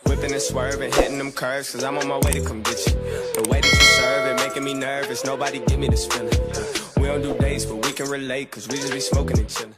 Whipping and swerving, hitting them curves, cause I'm on my way to come get you. The way that you serve it, making me nervous, nobody give me this feeling. We don't do dates, but we can relate, cause we just be smoking and chilling.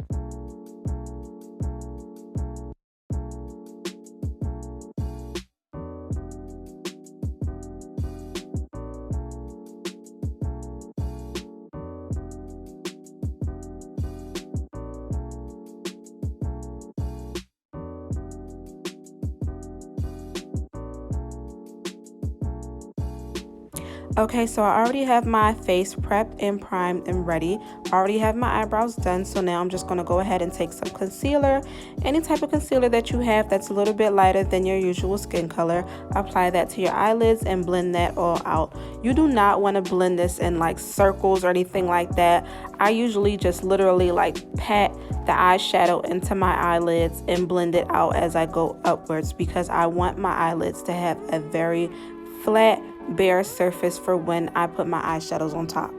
Okay, so I already have my face prepped and primed and ready. I already have my eyebrows done, so now I'm just going to go ahead and take some concealer. Any type of concealer that you have that's a little bit lighter than your usual skin color. Apply that to your eyelids and blend that all out. You do not want to blend this in like circles or anything like that. I usually just literally like pat the eyeshadow into my eyelids and blend it out as I go upwards, because I want my eyelids to have a very flat, bare surface for when I put my eyeshadows on top.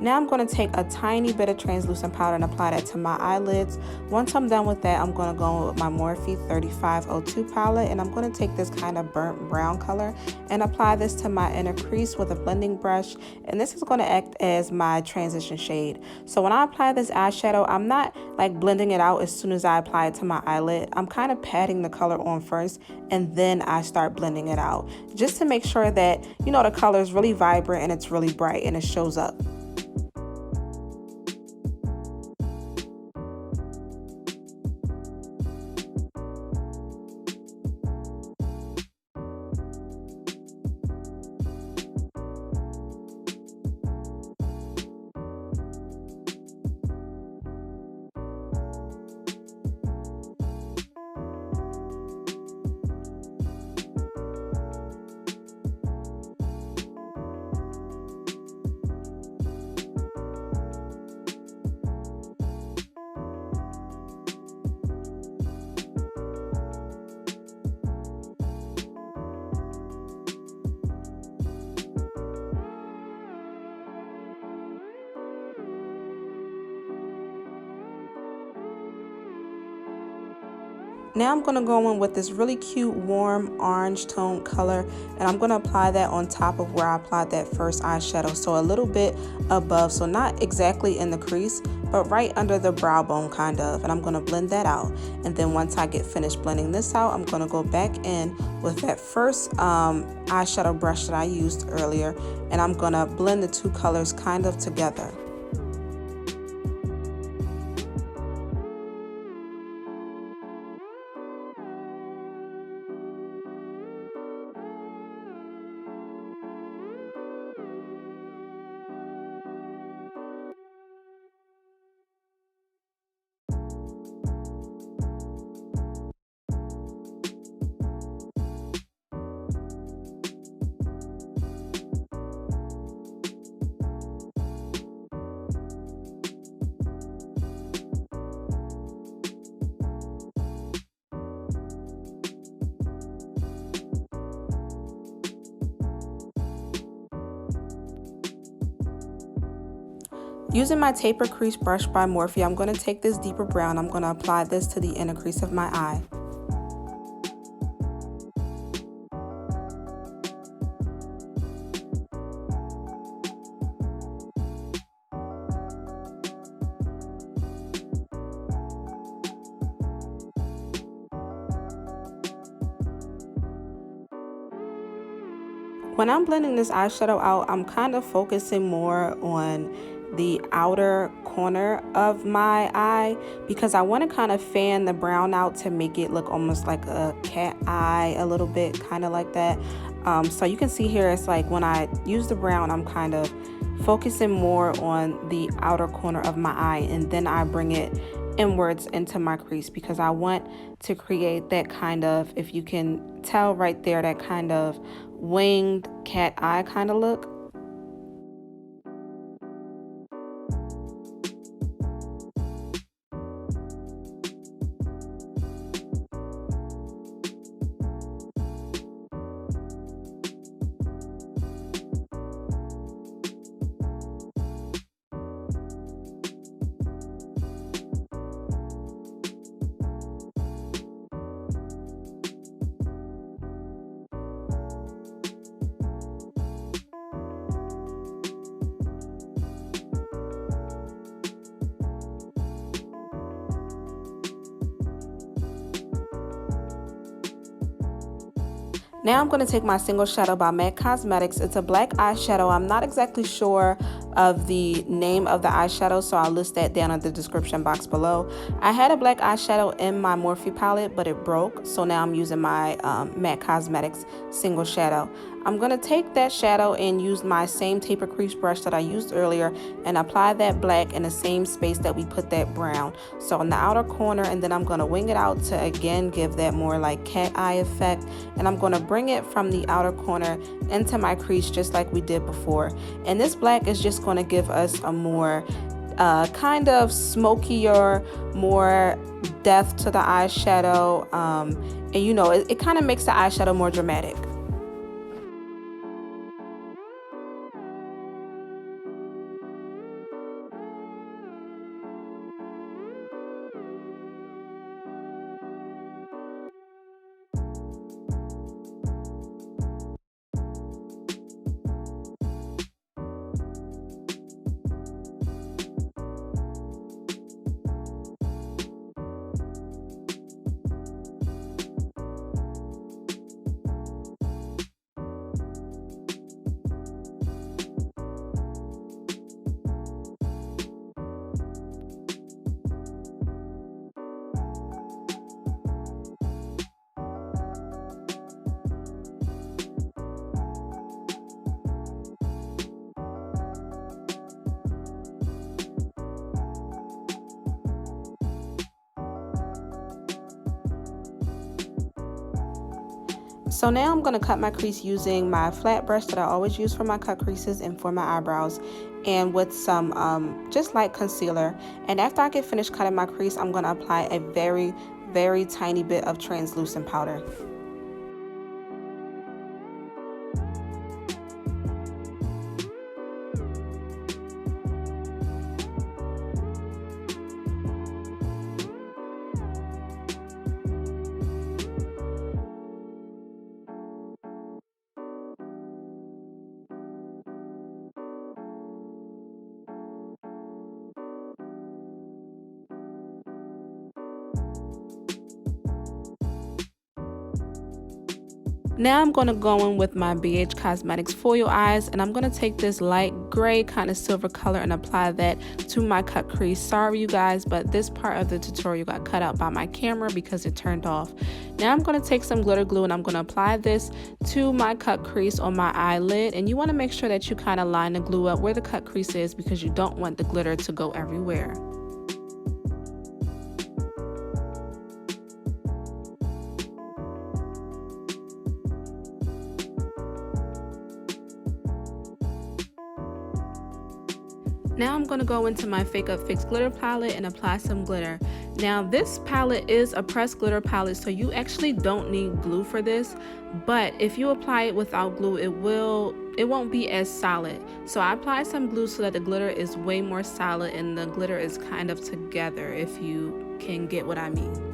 Now I'm going to take a tiny bit of translucent powder and apply that to my eyelids. Once I'm done with that, I'm going to go with my Morphe 3502 palette, and I'm going to take this kind of burnt brown color and apply this to my inner crease with a blending brush, and this is going to act as my transition shade. So when I apply this eyeshadow, I'm not like blending it out as soon as I apply it to my eyelid. I'm kind of patting the color on first, and then I start blending it out, just to make sure that, you know, the color is really vibrant and it's really bright and it shows up. Now I'm going to go in with this really cute warm orange tone color, and I'm going to apply that on top of where I applied that first eyeshadow, so a little bit above, so not exactly in the crease, but right under the brow bone kind of, and I'm going to blend that out. And then once I get finished blending this out, I'm going to go back in with that first eyeshadow brush that I used earlier, and I'm going to blend the two colors kind of together. Using my taper crease brush by Morphe, I'm going to take this deeper brown. I'm going to apply this to the inner crease of my eye. When I'm blending this eyeshadow out, I'm kind of focusing more on the outer corner of my eye, because I want to kind of fan the brown out to make it look almost like a cat eye, a little bit kind of like that. So you can see here, it's like when I use the brown, I'm kind of focusing more on the outer corner of my eye, and then I bring it inwards into my crease, because I want to create that kind of, if you can tell right there, that kind of winged cat eye kind of look. Now I'm going to take my single shadow by MAC Cosmetics. It's a black eyeshadow. I'm not exactly sure of the name of the eyeshadow, so I'll list that down in the description box below. I had a black eyeshadow in my Morphe palette, but it broke, so now I'm using my MAC Cosmetics single shadow. I'm going to take that shadow and use my same taper crease brush that I used earlier and apply that black in the same space that we put that brown. So in the outer corner, and then I'm going to wing it out to again give that more like cat eye effect. And I'm going to bring it from the outer corner into my crease just like we did before. And this black is just going to give us a more kind of smokier, more depth to the eyeshadow. And you know, it kind of makes the eyeshadow more dramatic. So now I'm going to cut my crease using my flat brush that I always use for my cut creases and for my eyebrows, and with some just light concealer. And after I get finished cutting my crease, I'm going to apply a very tiny bit of translucent powder. Now I'm going to go in with my bhcosmetics foil eyes, and I'm going to take this light gray kind of silver color and apply that to my cut crease. Sorry you guys, but this part of the tutorial got cut out by my camera because it turned off. Now I'm going to take some glitter glue and I'm going to apply this to my cut crease on my eyelid, and you want to make sure that you kind of line the glue up where the cut crease is because you don't want the glitter to go everywhere. Now I'm going to go into my fakeupfix glitter palette and apply some glitter. Now this palette is a pressed glitter palette, so you actually don't need glue for this, but if you apply it without glue, it won't be as solid. So I apply some glue so that the glitter is way more solid and the glitter is kind of together, if you can get what I mean.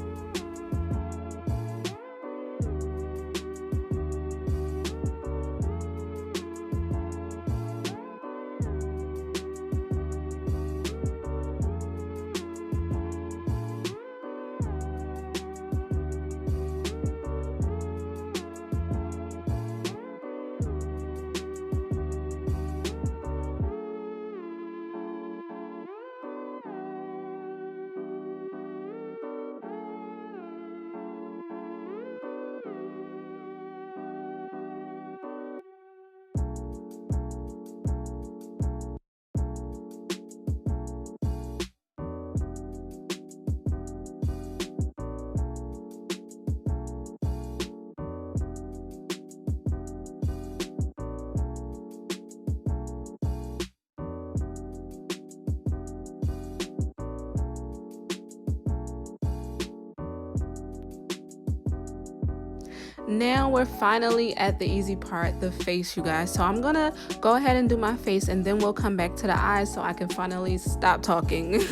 Now we're finally at the easy part, the face, you guys. So I'm gonna go ahead and do my face, and then we'll come back to the eyes so I can finally stop talking.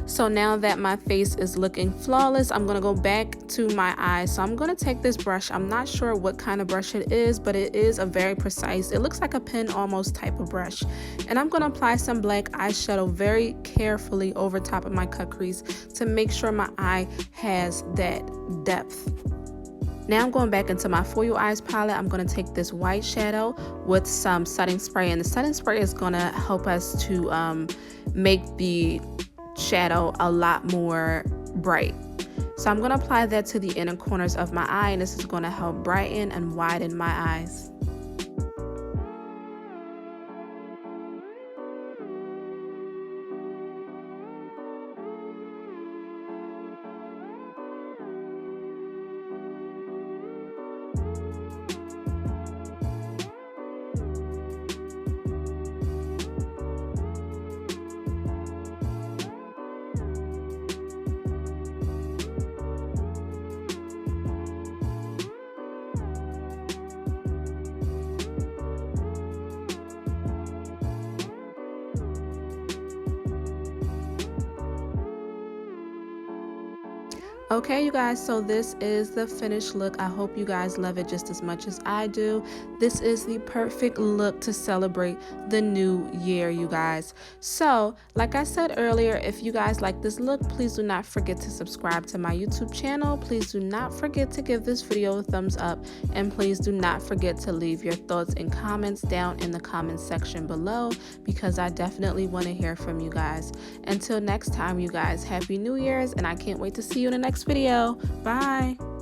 So now that my face is looking flawless, I'm gonna go back to my eyes. So I'm gonna take this brush. I'm not sure what kind of brush it is, but it is a very precise, it looks like a pen almost type of brush. And I'm gonna apply some black eyeshadow very carefully over top of my cut crease to make sure my eye has that depth. Now I'm going back into my For You Eyes palette. I'm going to take this white shadow with some setting spray, and the setting spray is going to help us to make the shadow a lot more bright. So I'm going to apply that to the inner corners of my eye, and this is going to help brighten and widen my eyes. Okay, you guys, so this is the finished look. I hope you guys love it just as much as I do. This is the perfect look to celebrate the new year, you guys. So, like I said earlier, if you guys like this look, please do not forget to subscribe to my YouTube channel. Please do not forget to give this video a thumbs up, and please do not forget to leave your thoughts and comments down in the comment section below, because I definitely want to hear from you guys. Until next time, you guys, Happy New Year's, and I can't wait to see you in the next video. Bye.